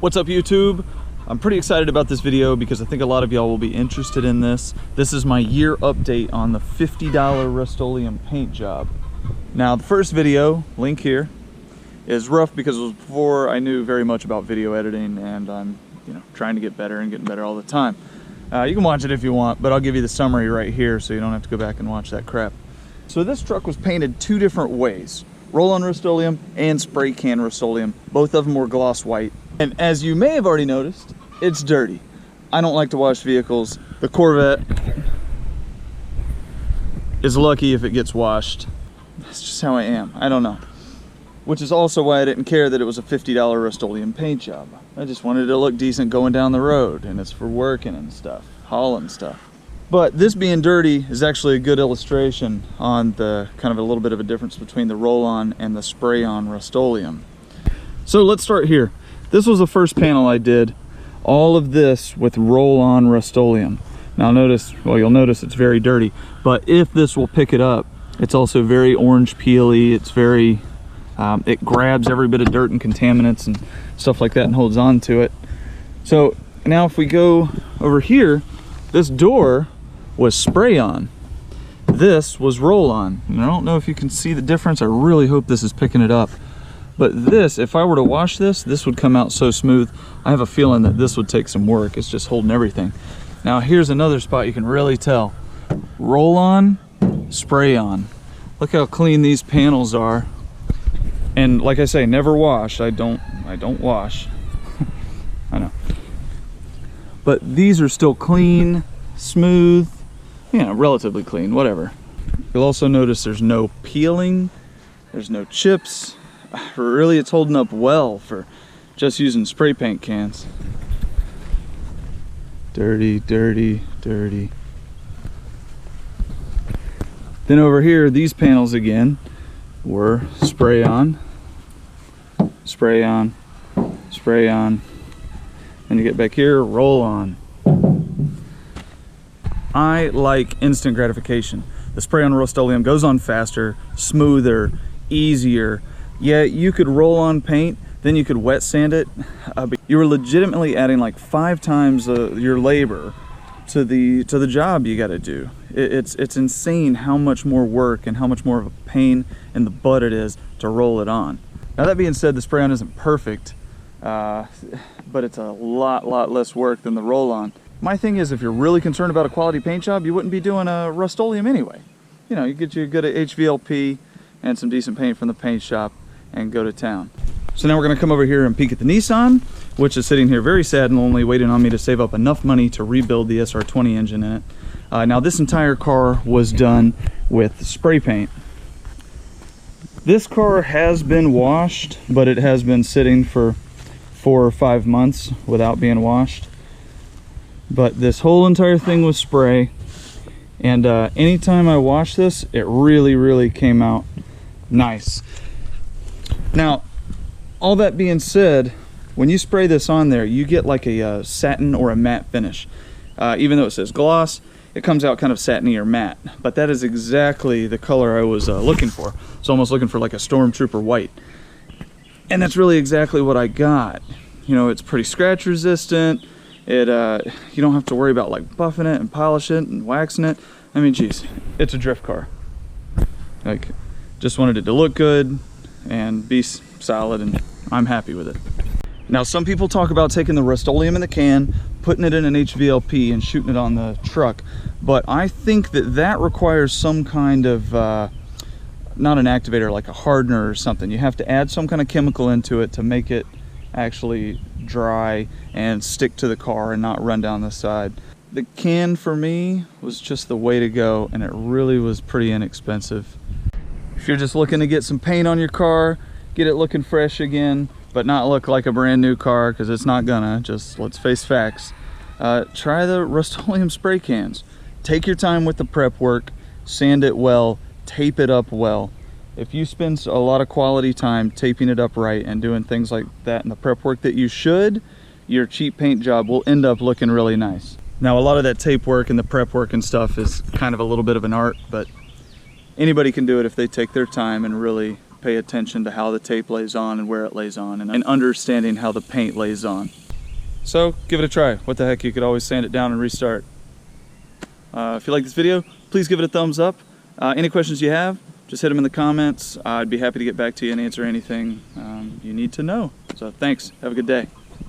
What's up, YouTube? I'm pretty excited about this video because I think a lot of y'all will be interested in this. This is my year update on the $50 Rustoleum paint job. Now, the first video, link here, is rough because it was before I knew very much about video editing, and I'm trying to get better and getting better all the time. You can watch it if you want, but I'll give you the summary right here so you don't have to go back and watch that crap. So this truck was painted two different ways: roll-on Rustoleum and spray can Rustoleum. Both of them were gloss white. And as you may have already noticed, it's dirty. I don't like to wash vehicles. The Corvette is lucky if it gets washed. That's just how I am. I don't know. Which is also why I didn't care that it was a $50 Rustoleum paint job. I just wanted it to look decent going down the road, and it's for working and stuff, hauling stuff. But this being dirty is actually a good illustration on the kind of a little bit of a difference between the roll-on and the spray-on Rustoleum. So let's start here. This was the first panel I did. All of this with roll-on Rustoleum. Now notice, well, you'll notice it's very dirty, but if this will pick it up, it's also very orange peely. It's very, it grabs every bit of dirt and contaminants and stuff like that and holds on to it. So now if we go over here, this door was spray-on. This was roll-on. And I don't know if you can see the difference. I really hope this is picking it up. But this, if I were to wash this, this would come out so smooth. I have a feeling that this would take some work. It's just holding everything. Now here's another spot you can really tell. Roll on, spray on. Look how clean these panels are. And like I say, never wash. I don't wash. I know. But these are still clean, smooth, relatively clean, whatever. You'll also notice there's no peeling, there's no chips. Really, it's holding up well for just using spray paint cans. Dirty, dirty, dirty. Then over here, these panels again were spray on, spray on, spray on. Then you get back here, roll on. I like instant gratification. The spray on Rustoleum goes on faster, smoother, easier. Yeah, you could roll on paint, then you could wet sand it, but you were legitimately adding like 5 times your labor to the job you got to do. It's insane how much more work and how much more of a pain in the butt it is to roll it on. Now that being said, the spray on isn't perfect, but it's a lot less work than the roll on. My thing is, if you're really concerned about a quality paint job, you wouldn't be doing a Rustoleum anyway. You get you a good HVLP and some decent paint from the paint shop and go to town. So now we're going to come over here and peek at the Nissan, which is sitting here very sad and lonely, waiting on me to save up enough money to rebuild the SR20 engine in it. Now this entire car was done with spray paint. This car has been washed, but it has been sitting for 4 or 5 months without being washed. But this whole entire thing was spray, and anytime I wash this, it really came out nice. Now, all that being said, when you spray this on there, you get like a satin or a matte finish. Even though it says gloss, it comes out kind of satiny or matte. But that is exactly the color I was looking for. It's almost looking for like a Stormtrooper white. And that's really exactly what I got. It's pretty scratch resistant. You don't have to worry about like buffing it and polish it and waxing it. I mean, geez, it's a drift car. Like, just wanted it to look good and be solid, and I'm happy with it. Now, some people talk about taking the Rustoleum in the can, putting it in an HVLP and shooting it on the truck, but I think that requires some kind of not an activator, like a hardener or something. You have to add some kind of chemical into it to make it actually dry and stick to the car and not run down the side. The can for me was just the way to go, and it really was pretty inexpensive. If you're just looking to get some paint on your car, get it looking fresh again, but not look like a brand new car, because it's not gonna, just let's face facts, try the Rustoleum spray cans. Take your time with the prep work, sand it well, tape it up well. If you spend a lot of quality time taping it up right and doing things like that in the prep work that you should, your cheap paint job will end up looking really nice. Now, a lot of that tape work and the prep work and stuff is kind of a little bit of an art, but anybody can do it if they take their time and really pay attention to how the tape lays on and where it lays on, and understanding how the paint lays on. So give it a try. What the heck, you could always sand it down and restart. If you like this video, please give it a thumbs up. Any questions you have, just hit them in the comments. I'd be happy to get back to you and answer anything you need to know. So thanks, have a good day.